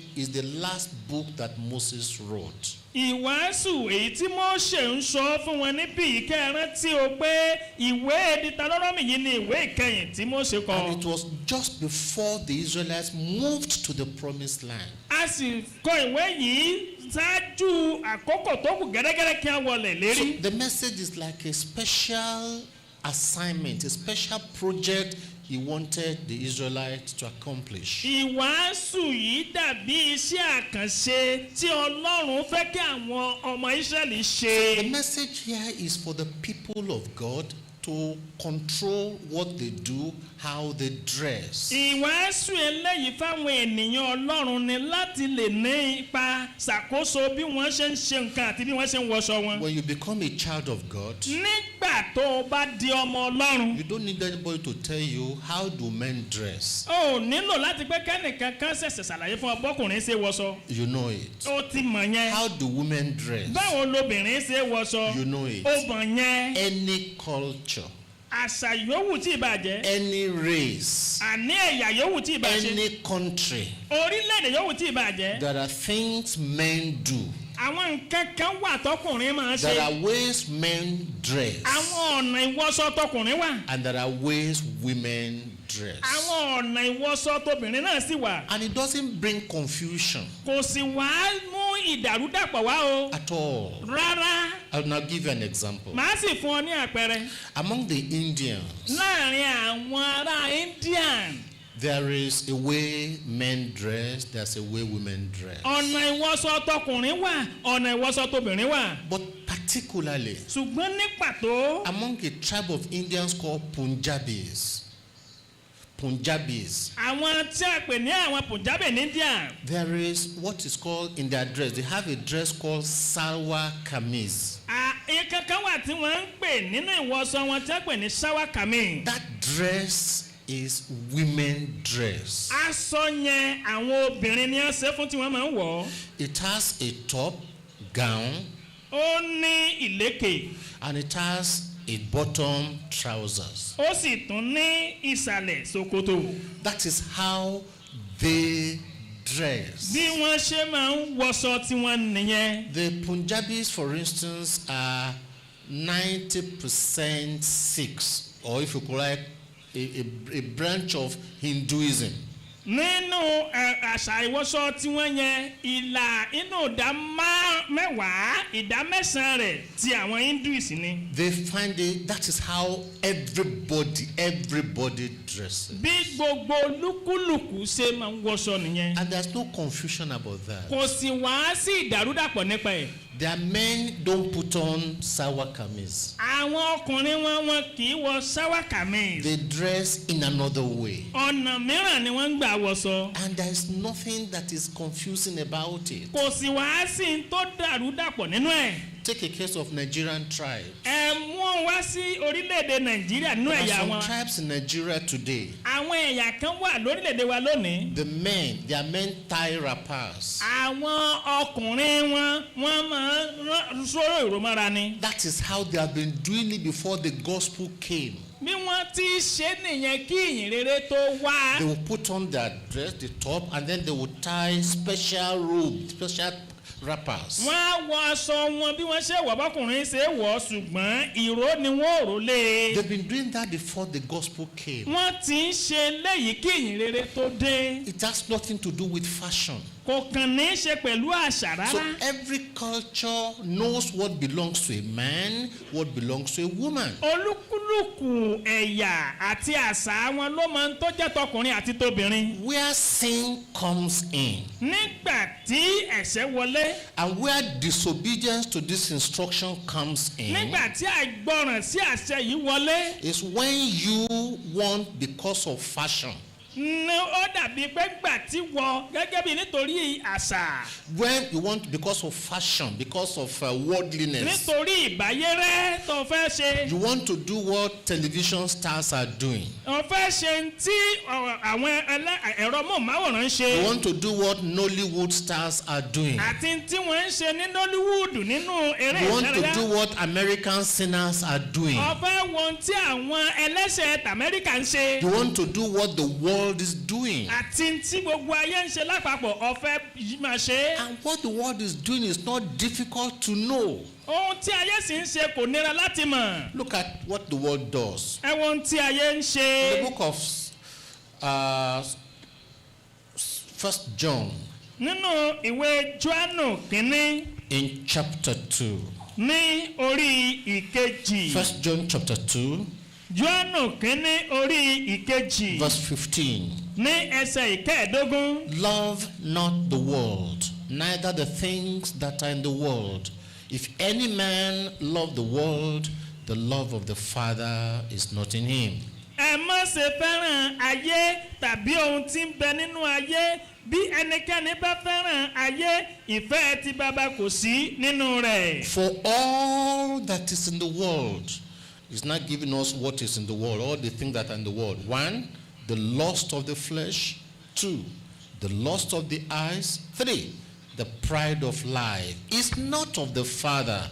preaching is the last book that Moses wrote. Ìwàásù èyí tí Mósè ń sọ fún wọn níbí ìkẹrántí o pé ìwé Deuteronomy yìí ni ìwé ìkẹyìn tí Mósè kọ. And it was just before the Israelites moved to the promised land. A sì kọ ìwé yìí ṣáájú àkókò tó kù gẹ́gẹ́rẹ́ kí a wọlé lérí. So the message is like a special assignment, a special project he wanted the Israelites to accomplish. Ìwàásù yìí dàbí iṣẹ́ àkànṣe tí Ọlọ́run fẹ́ kí àwọn ọmọ Ísírẹ́lì ṣe. The message here is for the people of God to control what they do, how they dress. Ìwàásù eléyìí fáwọn ènìyàn Ọlọ́run ni láti lè ní ipa ṣàkóso bí wọ́n ṣe ń ṣe nǹkan àti bí wọ́n ṣe ń wọṣọ wọn. When you become a child of God, Nígbà tó o bá di ọmọ Ọlọ́run, you don't need anybody to tell you how do men dress. o nílò láti pé kẹ́nìkan kan ṣẹ̀ṣẹ̀ ṣàlàyé fún ọ bọ́kùnrin ṣe wọṣọ. You know it. O ti mọ̀ yẹn. How do women dress? Báwo lobìnrin ṣe wọṣọ? You know it. O mọ̀ yẹn. Any culture, Àṣà yòówù tí ìbàjẹ́. any race, Àní ẹ̀yà yòówù tí ìbàjẹ́. any country, Orílẹ̀-èdè yòówù tí ìbàjẹ́. there are things men do. Àwọn nǹkan kan wà tọkùnrin máa ń ṣe. There are ways men dress. Àwọn ọ̀nà ìwọṣọ tọkùnrin wà. And there are ways women dress. Àwọn ọ̀nà ìwọṣọ tóbìnrin náà sì wà. And it doesn't bring confusion Kò sì wá mú ìdàrúdàpọ̀ wá o. at all. Rárá. I'll now give you an example. Màá sì fún ọ ní àpẹẹrẹ. Among the Indians, Láàárín àwọn ará Indian, there is a way men dress, there's a way women dress. ọ̀nà ìwọṣọ tọkùnrin wà, ọ̀nà ìwọṣọ tóbìnrin wà. But particularly Ṣùgbọ́n ní pàtó, among a tribe of Indians called Punjabis, àwọn tí a pè ní àwọn Punjabi ní India, there is what is called in their dress, they have a dress called salwar kameez. nǹkan kan wà tí wọ́n ń pè nínú ìwọṣọ wọn tí wọ́n pè ní shower kami. That dress is women dress. Aṣọ yẹn àwọn obìnrin ni wọ́n ṣe fún tí wọ́n máa ń wọ̀. It has a top, gown, Ó ní ìlékè. and it has a bottom, trousers. Ó sì tún ní ìsàlẹ̀ ṣòkòtò. That is how they dress. Bí wọ́n ṣe máa ń wọṣọ tí wọ́n nìyẹn. The Punjabis, for instance, are 90% Sikhs, or if you could like, a branch of Hinduism. Nínú àṣà ìwọṣọ tí wọ́n yẹn, ìlà inú ìdá mẹ́wàá ìdá mẹ́sàn-án rẹ̀ ti àwọn Hindus ni. They find it, that is how everybody dresses. Bí gbogbo olúkúlùkù ṣe máa ń wọṣọ nìyẹn. And there's no confusion about that. Kò sì wá sí ìdàrúdàpọ̀ nípa ẹ̀. Their men don't put on salwar kameez. Àwọn ọkùnrin wọn kì í wọ shower kami. They dress in another way. Ọ̀nà mìíràn ni wọ́n ń gbà wọṣọ. And there is nothing that is confusing about it. Kò sì wá sí tó dàrúdàpọ̀ nínú ẹ̀. Take a case of Nigerian tribe. Ẹ mú wá sí orílẹ̀-èdè Nàìjíríà nínú There are ẹ̀yà some wọn. tribes in Nigeria today. Àwọn ẹ̀yà kan wà lórílẹ̀-èdè wa lónìí. Their men tie wrappers. Àwọn ọkùnrin wọ́n máa ń sọ̀rọ̀ ìròmọ́ra ni. That is how they have been doing it before the gospel came. Bí wọ́n ti ṣe nìyẹn kí ìyìn rere tó wá. They will put on their dress, the top, and then they will tie special robe, special wrappers. Wọ́n á wọ aṣọ wọn bí wọ́n ṣe wọ̀ bọ́kùnrin ṣe wọ̀ ṣùgbọ́n ìró ni wọ́n rò lé. They've been doing that before the gospel came. Wọ́n ti ń ṣe léyìí kí ìyìn rere tó dé. It has nothing to do with fashion. Kò kàn ní í ṣe pẹ̀lú àṣà rárá. So every culture knows what belongs to a man, what belongs to a woman. Olúkúlùkù ẹ̀yà àti àṣà wọn ló máa ń tó jẹ́ tọkùnrin àti tóbìnrin. Where sin comes in, Nígbà tí ẹ̀ṣẹ̀ wọlé. and where disobedience to this instruction comes in, Nígbà tí àìgbọràn sí àṣẹ yìí wọlé. is when you want because of fashion. Ó dàbí pé gbà tí wọ gẹ́gẹ́ bí nítorí àṣà. When you want because of fashion, because of worldliness, Nítorí ìbáyérẹ́ tó o fẹ́ ṣe. You want to do what television stars are doing. O fẹ́ ṣe tí àwọn ẹ̀rọ mọ̀máwòrán ń ṣe. You want to do what Nollywood stars are doing. Àti tí wọ́n ń ṣe ní Nollywood nínú eré ìdárayá. You want to do what American sinners are doing. O fẹ́ wo tí àwọn ẹlẹ́ṣẹ̀ t'Amẹ́ríkà ń ṣe. You want to do what the world is doing. Àti tí gbogbo ayé ń ṣe lápapọ̀ o fẹ́ máa ṣe. And what the world is doing is not difficult to know. Ohun tí ayé sì ń ṣe kò nira láti mọ̀. Look at what the world does. Ẹ wo ohun tí ayé ń ṣe. In the book of 1 John. Nínú ìwé Jòhánù kínní. In chapter 2. Ní orí ìkejì. 1 John chapter 2. Jòhánù kínní orí ìkejì. Verse 15. Ní ẹsẹ̀ ìkẹẹ̀dógún. Love not the world, neither the things that are in the world. If any man love the world, the love of the Father is not in him. Ẹ má ṣe fẹ́ràn ayé tàbí ohun tí ń bẹ nínú ayé. Bí ẹnikẹ́ni bá fẹ́ràn ayé, ìfẹ́ ti Baba kò sí nínú rẹ̀. For all that is in the world is not giving us what is in the world, all the things that are in the world. 1, the lust of the flesh. 2, the lust of the eyes. 3, the pride of life is not of the Father,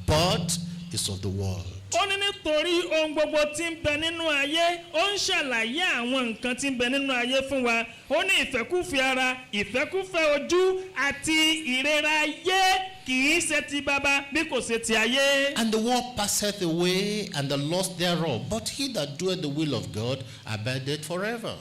but is of the world. Ó ní nítorí ohun gbogbo tí ń bẹ nínú ayé, ó ń ṣàlàyé àwọn nǹkan tí ń bẹ nínú ayé fún wa. Ó ní ìfẹ́kúfẹ̀ẹ́ ara, ìfẹ́kúfẹ̀ẹ́ ojú àti ìrera ayé kì í ṣe ti Baba bí kò ṣe ti ayé. And the world passeth away, and the lust thereof, but he that doeth the will of God abideth forever.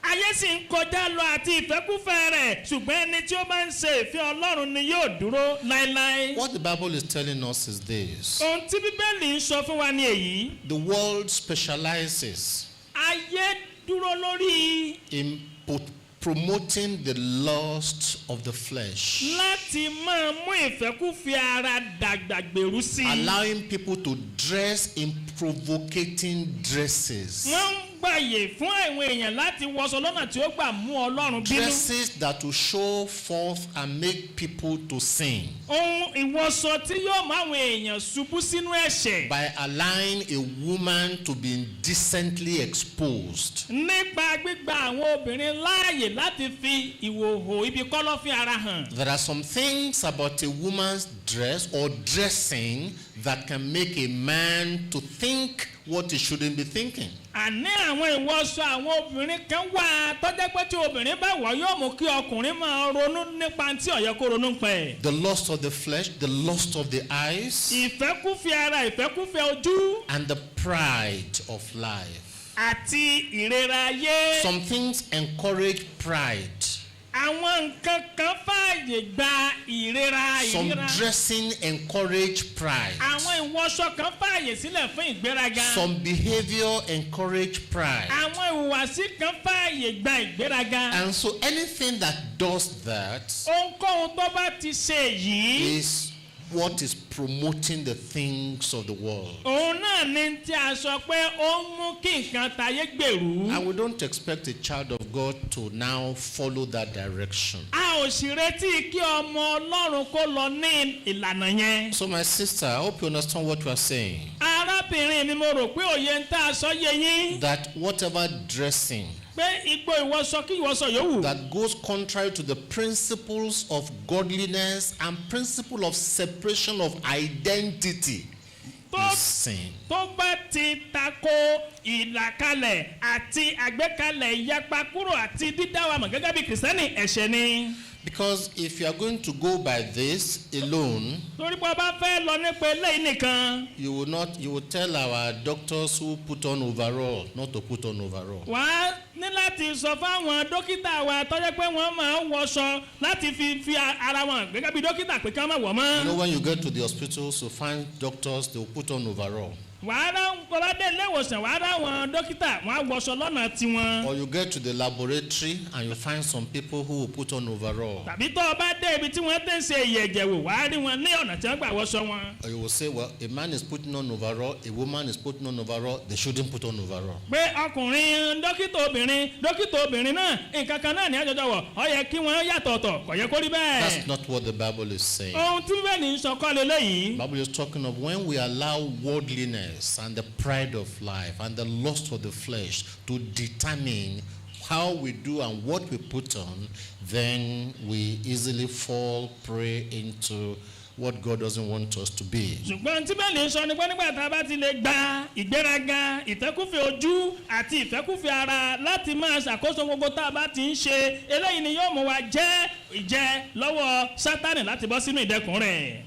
Ayé sì ń kọjá lọ àti ìfẹ́kúfẹ̀ẹ́ rẹ̀, ṣùgbọ́n ẹni tí ó bá ń ṣe ìfẹ́ Ọlọ́run ni yóò dúró láéláé. What the Bible is telling us is this. Ohun tí Bíbélì ń sọ fún wa ni èyí. The world specializes Ayé dúró lórí. in promoting the lust of the flesh. Láti máa mú ìfẹ́kúfẹ̀ẹ́ ara dàgbà gbèrú sí i. Allowing people to dress in provocating dresses. Wọ́n ń gbàyè fún àwọn èèyàn láti wọṣọ lọ́nà tí ó gbà mú Ọlọ́run bínú. Dresses that will show forth and make people to sin. Ohun ìwọṣọ tí yóò mú àwọn èèyàn ṣubú sínú ẹ̀ṣẹ̀. By allowing a woman to be indecently exposed. Nípa gbígba àwọn obìnrin láàyè láti fi ìhòòhò ibi kọ́lọ́fín ara hàn. There are some things about a woman's dress or dressing that can make a man to think what he shouldn't be thinking. Àní àwọn ìwọṣọ àwọn obìnrin kan wà tọ́jẹ́ pé tí obìnrin bá wọ̀ yóò mú kí ọkùnrin máa ronú nípa tí ó yẹ kó ronú pẹ̀. The lust of the flesh, the lust of the eyes, Ìfẹ́kúfẹ̀ẹ́ ara, ìfẹ́kúfẹ̀ẹ́ ojú. and the pride of life. Àti ìrera ayé. Some things encourage pride. Àwọn nǹkan kan fààyè gba ìrera. Some dressing encourage pride. Àwọn ìwọṣọ kan fààyè sílẹ̀ fún ìgbéraga. Some behavior encourage pride. Àwọn ìhùwàsí kan fààyè gba ìgbéraga. And so anything that does that Ohunkóhun tó bá ti ṣe yìí. is what is promoting the things of the world. Òun náà ni tí a sọ pé ó ń mú kí nǹkan tayé gbèrú. And we don't expect a child of God to now follow that direction. A ò sì retí kí ọmọ Ọlọ́run kó lọ ní ìlànà yẹn. So my sister, I hope you understand what we are saying. Arábìnrin mi, mo rò pé òye ń tá a sọ yé yín. That whatever dressing Pé ipò ìwọṣọ kí ìwọṣọ yòówù. that goes contrary to the principles of godliness and principle of separation of identity is sin. Tó bá ti tako ìlàkalẹ̀ àti àgbékalẹ̀ ìyapa kúrò àti dídáwà mọ̀ gẹ́gẹ́ bí Kìrìsìtẹ́nì ẹ̀ṣẹ̀ ni. Because if you are going to go by this alone, Torí pé ọba fẹ́ lọ nípa eléyìí nìkan. you will tell our doctors who put on overall not to put on overall. Wàá ní láti sọ fáwọn dókítà wa tọ́jọ́ pé wọ́n máa ń wọṣọ láti fi ara wọn gẹ́gẹ́ bí dókítà pé ká má wọ̀ mọ́. You know, when you get to the hospitals, you find doctors, they will put on overall. wàá rá bàbá dé ilé ìwòsàn wàá rá àwọn dókítà wọ́n á wọṣọ lọ́nà tiwọn. Or you get to the laboratory and you find some people who will put on overall. tàbí tó o bá dé ibi tí wọ́n ti ń ṣe ìyẹ̀jẹ̀ wò wàá rí wọn ní ọ̀nà tí wọ́n gbà wọṣọ wọn. Or you will say, well, a man is putting on overall, a woman is putting on overall, they shouldn't put on overall. pé ọkùnrin dókítà obìnrin náà nǹkan kan náà ní àjọjọ wọ̀ ó yẹ kí wọ́n yàtọ̀ọ̀tọ̀ kò yẹ kó rí bẹ́ẹ̀. That's not what the Bible is saying. ohun tí bẹ́ẹ̀ ní sọ kọ́ lélẹ́yìí. The Bible is talking of when we allow worldliness and the pride of life and the lust of the flesh to determine how we do and what we put on, then we easily fall prey into what God doesn't want us to be. ṣùgbọ́n tí bẹ́ẹ̀ lè sọ ni pé nígbà tá a bá ti lè gba ìgbéraga ìfẹ́kúfẹ̀ẹ́ ojú àti ìfẹ́kúfẹ̀ẹ́ ara láti máa ṣàkóso gbogbo tá a bá ti ń ṣe eléyìí ni yóò mú wa jẹ́ ìjẹ lọ́wọ́ Sátánì láti bọ́ sínú ìdẹkùn rẹ̀.